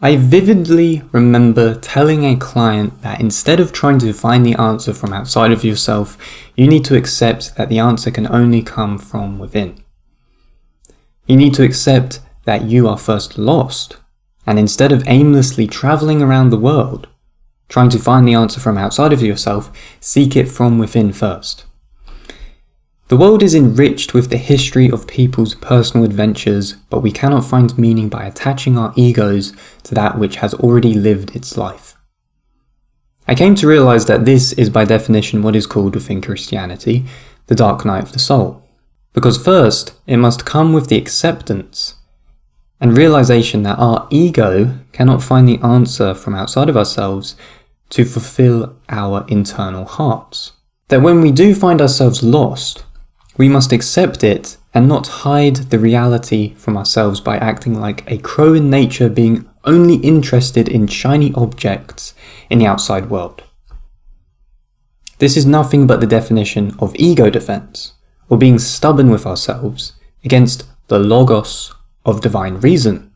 I vividly remember telling a client that instead of trying to find the answer from outside of yourself, you need to accept that the answer can only come from within. You need to accept that you are first lost, and instead of aimlessly traveling around the world, trying to find the answer from outside of yourself, seek it from within first. The world is enriched with the history of people's personal adventures, but we cannot find meaning by attaching our egos to that which has already lived its life. I came to realize that this is by definition what is called within Christianity the dark night of the soul. Because first, it must come with the acceptance and realization that our ego cannot find the answer from outside of ourselves to fulfill our internal hearts. That when we do find ourselves lost, we must accept it and not hide the reality from ourselves by acting like a crow in nature, being only interested in shiny objects in the outside world. This is nothing but the definition of ego defense, or being stubborn with ourselves against the logos of divine reason.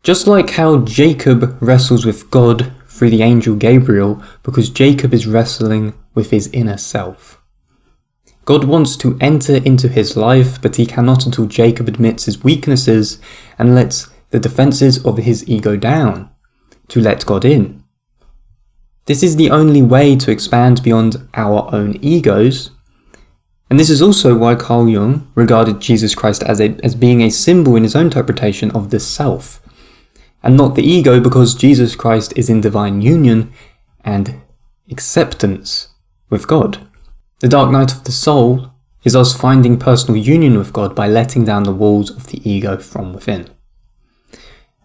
Just like how Jacob wrestles with God through the angel Gabriel, because Jacob is wrestling with his inner self. God wants to enter into his life, but he cannot until Jacob admits his weaknesses and lets the defenses of his ego down to let God in. This is the only way to expand beyond our own egos. And this is also why Carl Jung regarded Jesus Christ as being a symbol in his own interpretation of the self, and not the ego, because Jesus Christ is in divine union and acceptance with God. The dark night of the soul is us finding personal union with God by letting down the walls of the ego from within.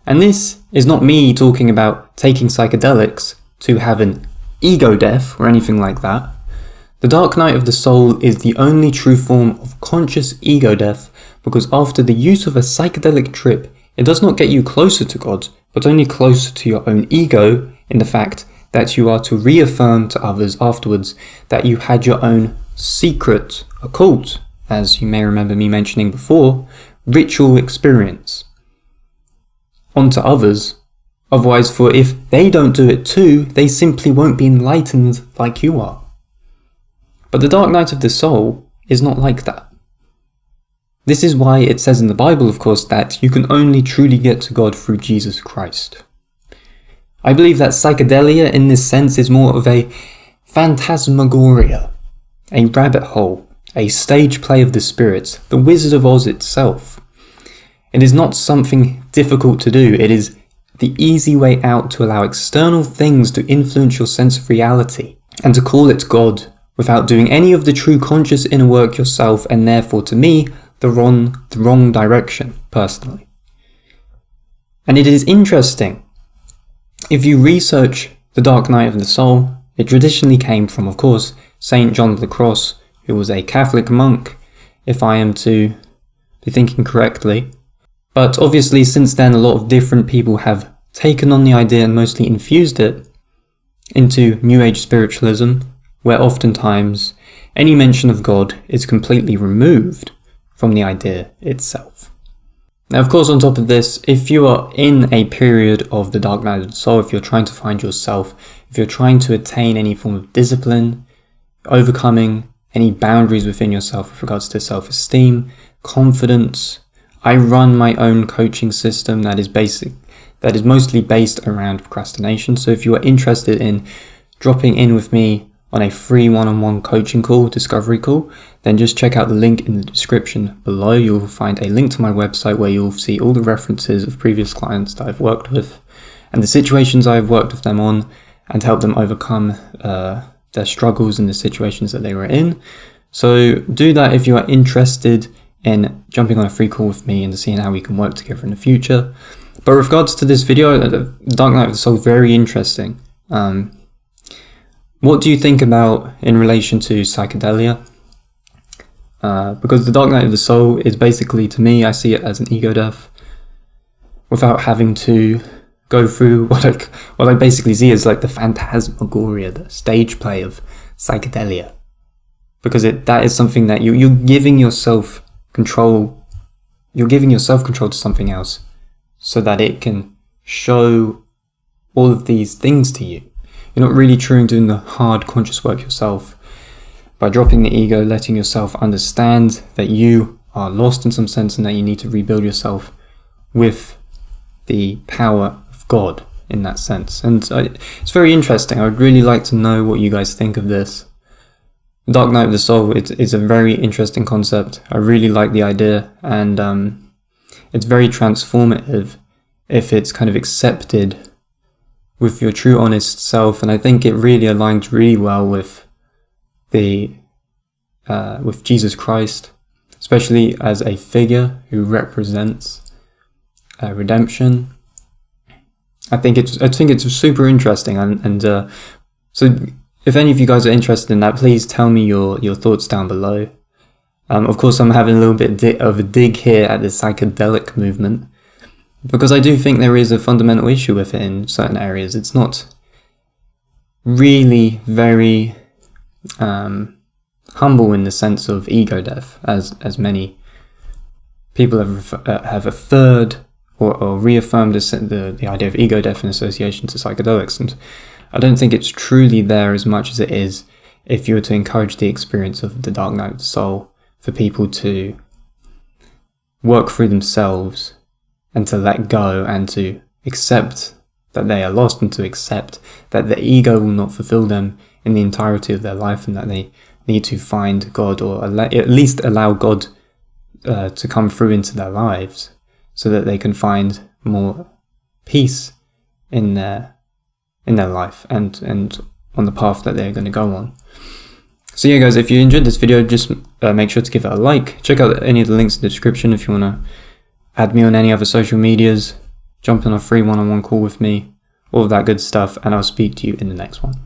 And this is not me talking about taking psychedelics to have an ego death or anything like that. The dark night of the soul is the only true form of conscious ego death, because after the use of a psychedelic trip, it does not get you closer to God, but only closer to your own ego, in the fact that you are to reaffirm to others afterwards that you had your own secret, occult, as you may remember me mentioning before, ritual experience onto others. Otherwise, for if they don't do it too, they simply won't be enlightened like you are. But the dark night of the soul is not like that. This is why it says in the Bible, of course, that you can only truly get to God through Jesus Christ. I believe that psychedelia in this sense is more of a phantasmagoria, a rabbit hole, a stage play of the spirits, the Wizard of Oz itself. It is not something difficult to do, it is the easy way out to allow external things to influence your sense of reality, and to call it God without doing any of the true conscious inner work yourself, and therefore to me, the wrong direction, personally. And it is interesting. If you research the dark night of the soul, it traditionally came from, of course, Saint John of the Cross, who was a Catholic monk, if I am to be thinking correctly. But obviously since then a lot of different people have taken on the idea and mostly infused it into New Age spiritualism, where oftentimes any mention of God is completely removed from the idea itself. Now, of course, on top of this, if you are in a period of the dark night of the soul, if you're trying to find yourself, if you're trying to attain any form of discipline, overcoming any boundaries within yourself with regards to self-esteem, confidence, I run my own coaching system that is mostly based around procrastination. So if you are interested in dropping in with me on a free one-on-one coaching call, discovery call, then just check out the link in the description below. You'll find a link to my website where you'll see all the references of previous clients that I've worked with and the situations I've worked with them on and help them overcome their struggles and the situations that they were in. So do that if you are interested in jumping on a free call with me and seeing how we can work together in the future. But with regards to this video, the Dark Night of the Soul is very interesting. What do you think about in relation to psychedelia? Because the Dark Night of the Soul is basically, to me, I see it as an ego death without having to go through what I basically see as like the phantasmagoria, the stage play of psychedelia. Because that is something that you're giving yourself control. You're giving yourself control to something else. so that it can show all of these things to you. You're not really truly doing the hard conscious work yourself. By dropping the ego, letting yourself understand that you are lost in some sense and that you need to rebuild yourself with the power of God in that sense. And it's very interesting. I would really like to know what you guys think of this. Dark Night of the Soul, it's a very interesting concept. I really like the idea, and it's very transformative if it's kind of accepted with your true honest self, and I think it really aligns really well with with Jesus Christ, especially as a figure who represents redemption. I think it's super interesting, and so if any of you guys are interested in that, please tell me your thoughts down below. Of course, I'm having a little bit of a dig here at the psychedelic movement, because I do think there is a fundamental issue with it in certain areas. It's not really very humble in the sense of ego death, as many people have affirmed or reaffirmed the idea of ego death in association to psychedelics. And I don't think it's truly there as much as it is if you were to encourage the experience of the Dark Night of the Soul for people to work through themselves and to let go and to accept that they are lost and to accept that the ego will not fulfill them in the entirety of their life, and that they need to find God, or at least allow God to come through into their lives so that they can find more peace in their life and on the path that they're going to go on. So yeah guys, if you enjoyed this video, just make sure to give it a like. Check out any of the links in the description if you want to add me on any other social medias, jump on a free one-on-one call with me, all of that good stuff, and I'll speak to you in the next one.